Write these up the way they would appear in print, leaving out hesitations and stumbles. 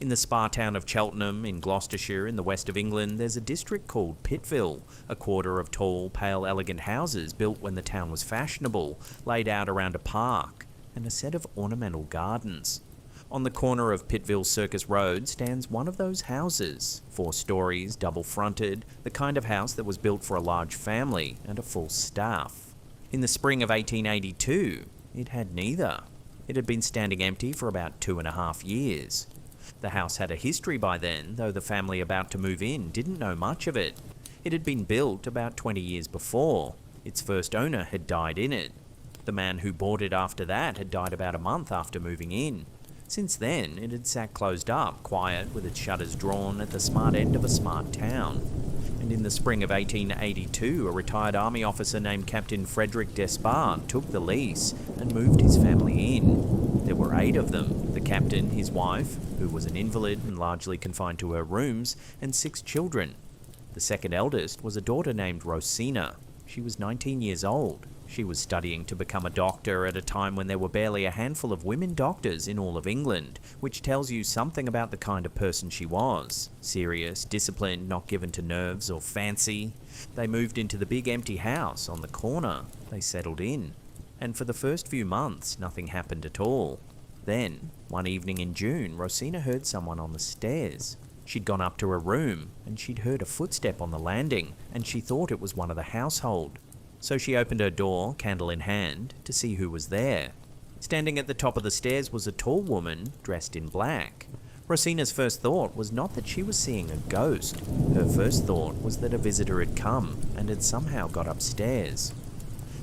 In the spa town of Cheltenham in Gloucestershire in the west of England, there's a district called Pittville, a quarter of tall, pale, elegant houses built when the town was fashionable, laid out around a park, and a set of ornamental gardens. On the corner of Pittville Circus Road stands one of those houses, 4 stories, double-fronted, the kind of house that was built for a large family and a full staff. In the spring of 1882, it had neither. It had been standing empty for about 2.5 years. The house had a history by then, though the family about to move in didn't know much of it. It had been built about 20 years before. Its first owner had died in it. The man who bought it after that had died about a month after moving in. Since then, it had sat closed up, quiet, with its shutters drawn at the smart end of a smart town. And in the spring of 1882, a retired army officer named Captain Rosina Despard took the lease and moved his family in. There were 8 of them: the captain, his wife, who was an invalid and largely confined to her rooms, and 6 children. The second eldest was a daughter named Rosina. She was 19 years old. She was studying to become a doctor at a time when there were barely a handful of women doctors in all of England, which tells you something about the kind of person she was. Serious, disciplined, not given to nerves or fancy. They moved into the big empty house on the corner. They settled in. And for the first few months, nothing happened at all. Then, one evening in June, Rosina heard someone on the stairs. She'd gone up to her room, and she'd heard a footstep on the landing, and she thought it was one of the household. So she opened her door, candle in hand, to see who was there. Standing at the top of the stairs was a tall woman, dressed in black. Rosina's first thought was not that she was seeing a ghost. Her first thought was that a visitor had come, and had somehow got upstairs.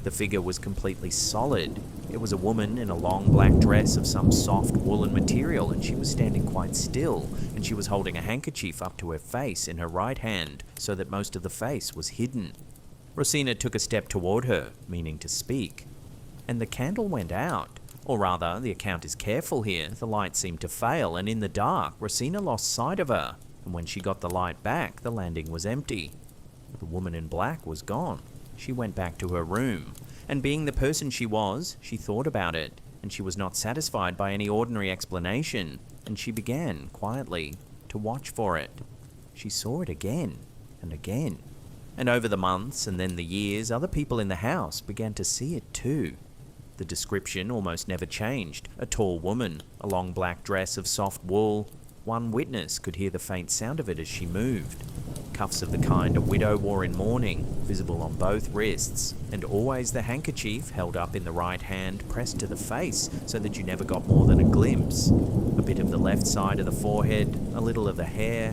The figure was completely solid. It was a woman in a long black dress of some soft woolen material, and she was standing quite still, and she was holding a handkerchief up to her face in her right hand, so that most of the face was hidden. Rosina took a step toward her, meaning to speak. And the candle went out. Or rather, the account is careful here, the light seemed to fail, and in the dark, Rosina lost sight of her, and when she got the light back, the landing was empty. The woman in black was gone. She went back to her room, and being the person she was, she thought about it, and she was not satisfied by any ordinary explanation, and she began, quietly, to watch for it. She saw it again, and again. And over the months, and then the years, other people in the house began to see it too. The description almost never changed. A tall woman, a long black dress of soft wool. One witness could hear the faint sound of it as she moved. Cuffs of the kind a widow wore in mourning, visible on both wrists, and always the handkerchief held up in the right hand, pressed to the face, so that you never got more than a glimpse. A bit of the left side of the forehead, a little of the hair.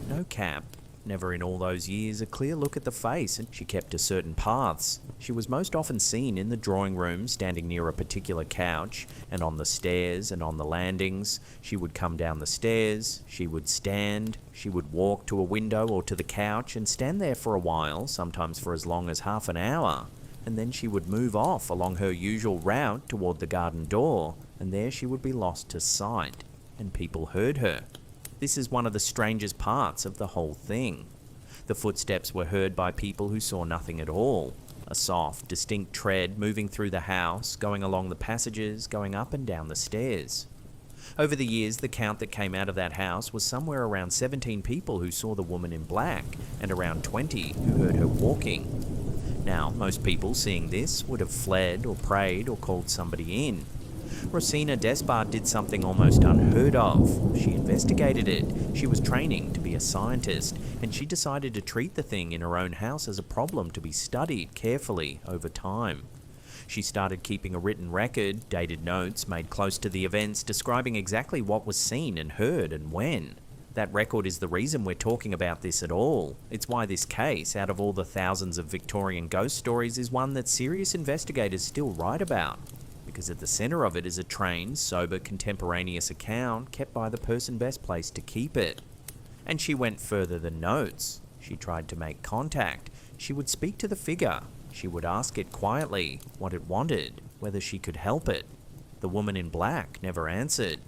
No cap. Never in all those years a clear look at the face, and she kept to certain paths. She was most often seen in the drawing room, standing near a particular couch, and on the stairs and on the landings. She would come down the stairs, she would stand, she would walk to a window or to the couch and stand there for a while, sometimes for as long as half an hour, and then she would move off along her usual route toward the garden door, and there she would be lost to sight, and people heard her. This is one of the strangest parts of the whole thing. The footsteps were heard by people who saw nothing at all. A soft, distinct tread moving through the house, going along the passages, going up and down the stairs. Over the years, the count that came out of that house was somewhere around 17 people who saw the woman in black, and around 20 who heard her walking. Now, most people seeing this would have fled or prayed or called somebody in. Rosina Despard did something almost unheard of. She investigated it. She was training to be a scientist, and she decided to treat the thing in her own house as a problem to be studied carefully over time. She started keeping a written record, dated notes made close to the events, describing exactly what was seen and heard and when. That record is the reason we're talking about this at all. It's why this case, out of all the thousands of Victorian ghost stories, is one that serious investigators still write about. Because at the centre of it is a trained, sober, contemporaneous account kept by the person best placed to keep it. And she went further than notes. She tried to make contact. She would speak to the figure. She would ask it quietly what it wanted, whether she could help it. The woman in black never answered.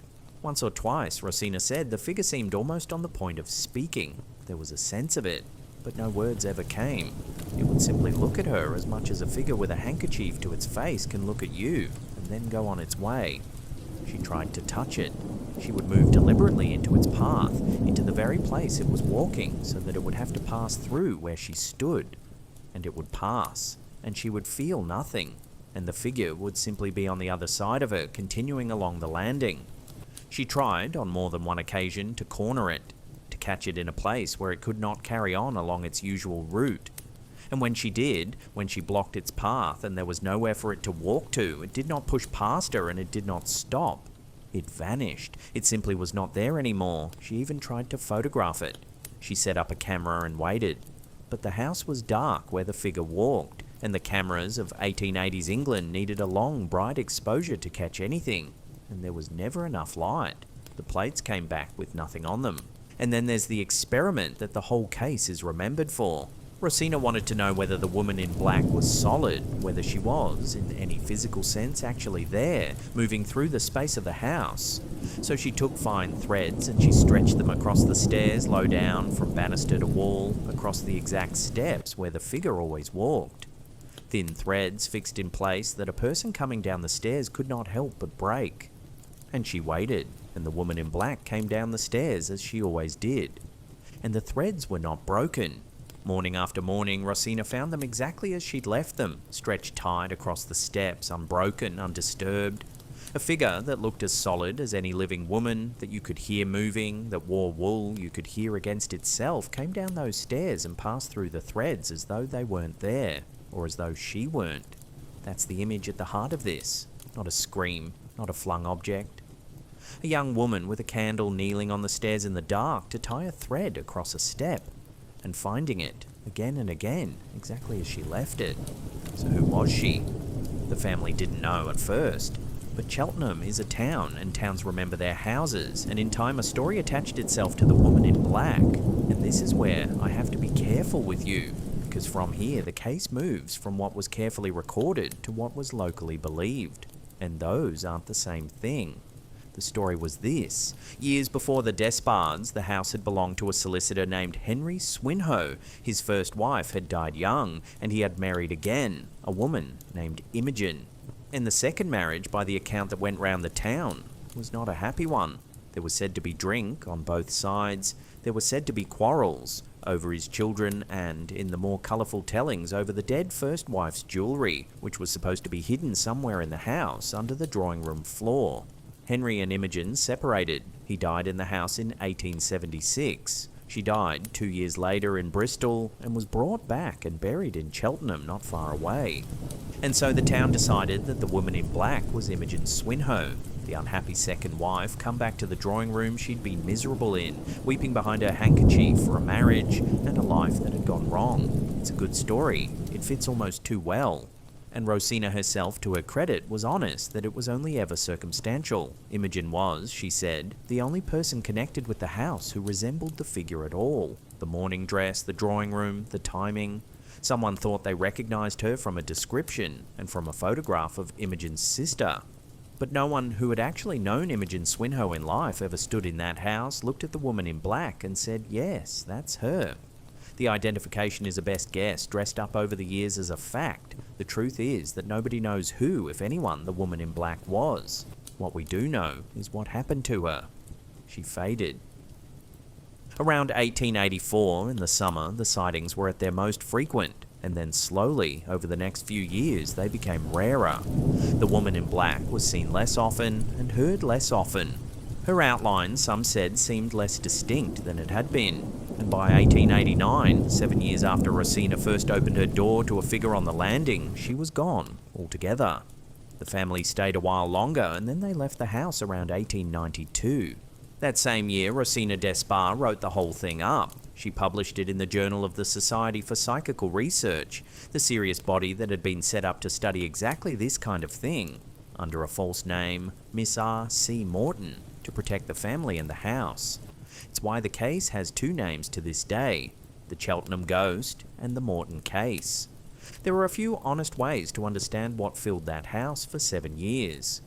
Once or twice, Rosina said, the figure seemed almost on the point of speaking. There was a sense of it, but no words ever came. It would simply look at her as much as a figure with a handkerchief to its face can look at you, and then go on its way. She tried to touch it. She would move deliberately into its path, into the very place it was walking, so that it would have to pass through where she stood. And it would pass, and she would feel nothing, and the figure would simply be on the other side of her, continuing along the landing. She tried, on more than one occasion, to corner it, to catch it in a place where it could not carry on along its usual route. And when she did, when she blocked its path and there was nowhere for it to walk to, it did not push past her and it did not stop. It vanished. It simply was not there anymore. She even tried to photograph it. She set up a camera and waited. But the house was dark where the figure walked, and the cameras of 1880s England needed a long, bright exposure to catch anything. And there was never enough light. The plates came back with nothing on them. And then there's the experiment that the whole case is remembered for. Rosina wanted to know whether the woman in black was solid, whether she was, in any physical sense, actually there, moving through the space of the house. So she took fine threads and she stretched them across the stairs low down, from banister to wall, across the exact steps where the figure always walked. Thin threads fixed in place that a person coming down the stairs could not help but break. And she waited, and the woman in black came down the stairs as she always did. And the threads were not broken. Morning after morning, Rosina found them exactly as she'd left them, stretched tight across the steps, unbroken, undisturbed. A figure that looked as solid as any living woman, that you could hear moving, that wore wool you could hear against itself, came down those stairs and passed through the threads as though they weren't there, or as though she weren't. That's the image at the heart of this. Not a scream, not a flung object. A young woman with a candle kneeling on the stairs in the dark to tie a thread across a step, and finding it again and again, exactly as she left it. So who was she? The family didn't know at first. But Cheltenham is a town, and towns remember their houses, and in time a story attached itself to the woman in black. And this is where I have to be careful with you, because from here the case moves from what was carefully recorded to what was locally believed. And those aren't the same thing. The story was this. Years before the Despards, the house had belonged to a solicitor named Henry Swinhoe. His first wife had died young, and he had married again, a woman named Imogen. And the second marriage, by the account that went round the town, was not a happy one. There was said to be drink on both sides. There were said to be quarrels over his children and, in the more colourful tellings, over the dead first wife's jewellery, which was supposed to be hidden somewhere in the house under the drawing room floor. Henry and Imogen separated. He died in the house in 1876. She died 2 years later in Bristol and was brought back and buried in Cheltenham, not far away. And so the town decided that the woman in black was Imogen Swinhoe, the unhappy second wife, come back to the drawing room she'd been miserable in, weeping behind her handkerchief for a marriage and a life that had gone wrong. It's a good story. It fits almost too well. And Rosina herself, to her credit, was honest that it was only ever circumstantial. Imogen was, she said, the only person connected with the house who resembled the figure at all. The morning dress, the drawing room, the timing. Someone thought they recognized her from a description and from a photograph of Imogen's sister. But no one who had actually known Imogen Swinhoe in life ever stood in that house, looked at the woman in black and said, yes, that's her. The identification is a best guess, dressed up over the years as a fact. The truth is that nobody knows who, if anyone, the woman in black was. What we do know is what happened to her. She faded. Around 1884, in the summer, the sightings were at their most frequent, and then slowly, over the next few years, they became rarer. The woman in black was seen less often and heard less often. Her outline, some said, seemed less distinct than it had been. And by 1889, 7 years after Rosina first opened her door to a figure on the landing, she was gone altogether. The family stayed a while longer, and then they left the house around 1892. That same year, Rosina Despard wrote the whole thing up. She published it in the Journal of the Society for Psychical Research, the serious body that had been set up to study exactly this kind of thing, under a false name, Miss R. C. Morton, to protect the family and the house. It's why the case has two names to this day, the Cheltenham Ghost and the Morton case. There are a few honest ways to understand what filled that house for 7 years.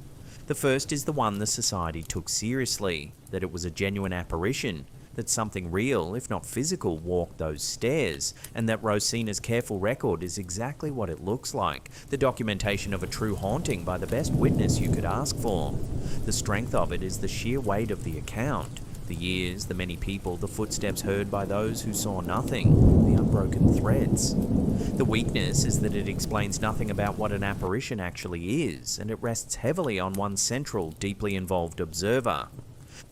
The first is the one the Society took seriously, that it was a genuine apparition, that something real, if not physical, walked those stairs, and that Rosina's careful record is exactly what it looks like, the documentation of a true haunting by the best witness you could ask for. The strength of it is the sheer weight of the account, the years, the many people, the footsteps heard by those who saw nothing, the unbroken threads. The weakness is that it explains nothing about what an apparition actually is, and it rests heavily on one central, deeply involved observer.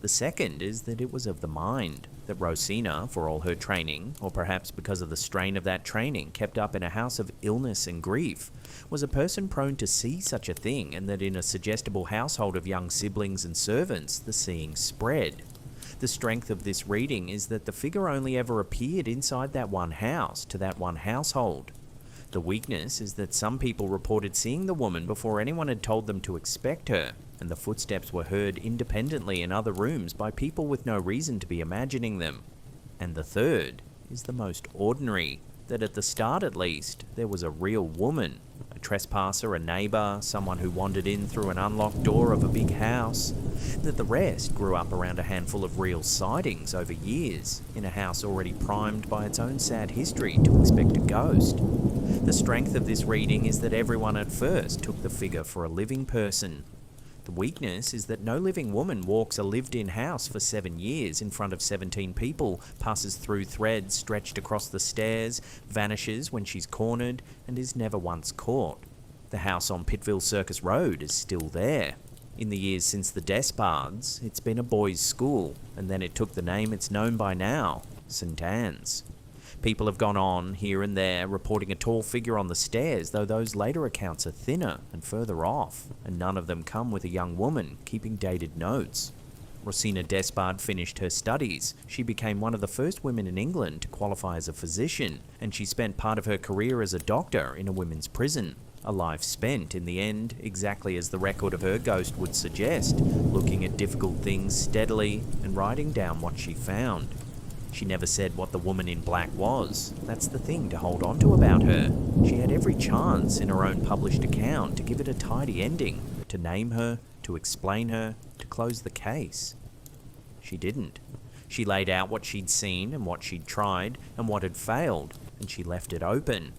The second is that it was of the mind, that Rosina, for all her training, or perhaps because of the strain of that training kept up in a house of illness and grief, was a person prone to see such a thing, and that in a suggestible household of young siblings and servants, the seeing spread. The strength of this reading is that the figure only ever appeared inside that one house, to that one household. The weakness is that some people reported seeing the woman before anyone had told them to expect her, and the footsteps were heard independently in other rooms by people with no reason to be imagining them. And the third is the most ordinary, that at the start at least, there was a real woman, a trespasser, a neighbour, someone who wandered in through an unlocked door of a big house, that the rest grew up around a handful of real sightings over years, in a house already primed by its own sad history to expect a ghost. The strength of this reading is that everyone at first took the figure for a living person. The weakness is that no living woman walks a lived-in house for 7 years in front of 17 people, passes through threads stretched across the stairs, vanishes when she's cornered, and is never once caught. The house on Pittville Circus Road is still there. In the years since the Despards, it's been a boys' school, and then it took the name it's known by now, St. Anne's. People have gone on, here and there, reporting a tall figure on the stairs, though those later accounts are thinner and further off, and none of them come with a young woman keeping dated notes. Rosina Despard finished her studies. She became one of the first women in England to qualify as a physician, and she spent part of her career as a doctor in a women's prison. A life spent, in the end, exactly as the record of her ghost would suggest, looking at difficult things steadily and writing down what she found. She never said what the woman in black was. That's the thing to hold on to about her. She had every chance in her own published account to give it a tidy ending, to name her, to explain her, to close the case. She didn't. She laid out what she'd seen and what she'd tried and what had failed, and she left it open.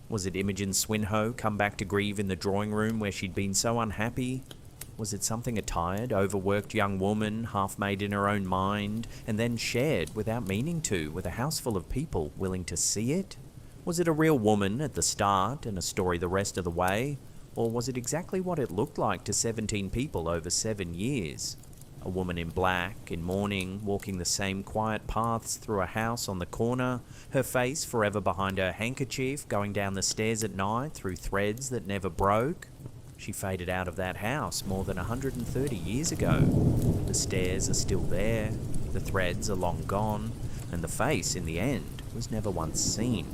Was it Imogen Swinhoe come back to grieve in the drawing room where she'd been so unhappy? Was it something a tired, overworked young woman, half-made in her own mind, and then shared, without meaning to, with a house full of people willing to see it? Was it a real woman at the start and a story the rest of the way? Or was it exactly what it looked like to 17 people over 7 years? A woman in black, in mourning, walking the same quiet paths through a house on the corner, her face forever behind her handkerchief, going down the stairs at night through threads that never broke? She faded out of that house more than 130 years ago. The stairs are still there, the threads are long gone, and the face, in the end, was never once seen.